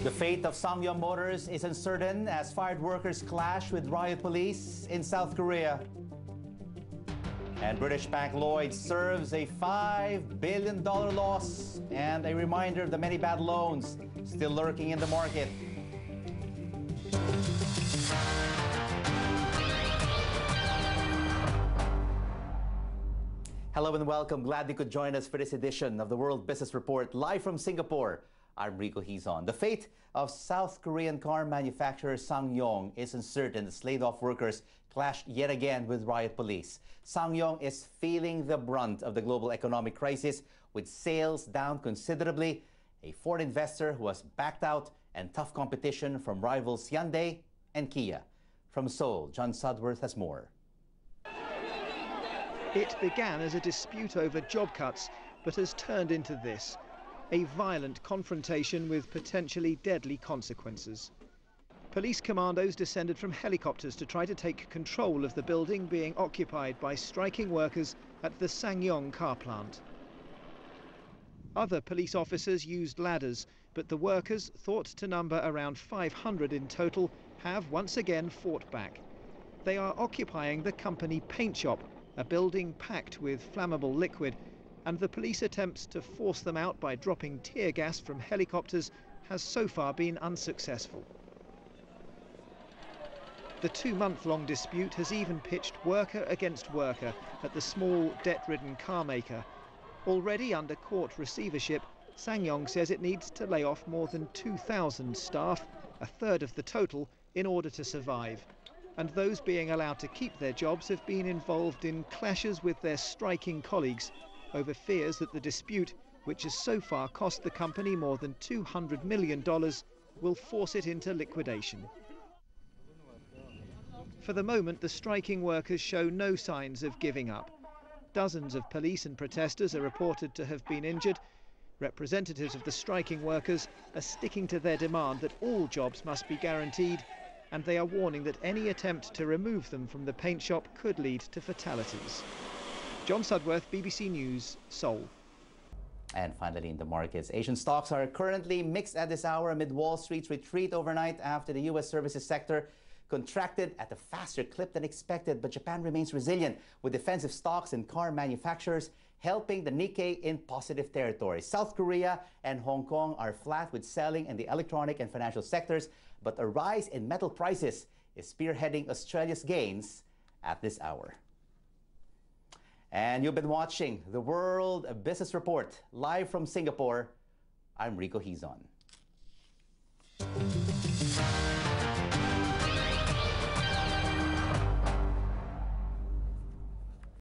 The fate of Sangyong Motors is uncertain as fired workers clash with riot police in South Korea. And British bank Lloyds serves a $5 billion loss and a reminder of the many bad loans still lurking in the market. Hello and welcome. Glad you could join us for this edition of the World Business Report live from Singapore. I'm Rico Hizon. The fate of South Korean car manufacturer Sangyong is uncertain as laid-off workers clashed yet again with riot police. Sangyong is feeling the brunt of the global economic crisis with sales down considerably, a foreign investor who has backed out, and tough competition from rivals Hyundai and Kia. From Seoul, John Sudworth has more. It began as a dispute over job cuts, but has turned into this. A violent confrontation with potentially deadly consequences. Police commandos descended from helicopters to try to take control of the building being occupied by striking workers at the Sangyong car plant. Other police officers used ladders, but the workers, thought to number around 500 in total, have once again fought back. They are occupying the company paint shop, a building packed with flammable liquid, and the police attempts to force them out by dropping tear gas from helicopters has so far been unsuccessful. The 2-month-long dispute has even pitched worker against worker at the small, debt-ridden car maker. Already under court receivership, Sangyong says it needs to lay off more than 2,000 staff, a third of the total, in order to survive. And those being allowed to keep their jobs have been involved in clashes with their striking colleagues over fears that the dispute, which has so far cost the company more than $200 million, will force it into liquidation. For the moment, the striking workers show no signs of giving up. Dozens of police and protesters are reported to have been injured. Representatives of the striking workers are sticking to their demand that all jobs must be guaranteed, and they are warning that any attempt to remove them from the paint shop could lead to fatalities. John Sudworth, BBC News, Seoul. And finally in the markets, Asian stocks are currently mixed at this hour amid Wall Street's retreat overnight after the U.S. services sector contracted at a faster clip than expected. But Japan remains resilient, with defensive stocks and car manufacturers helping the Nikkei in positive territory. South Korea and Hong Kong are flat with selling in the electronic and financial sectors, but a rise in metal prices is spearheading Australia's gains at this hour. And you've been watching the World Business Report live from Singapore. I'm Rico Hizon.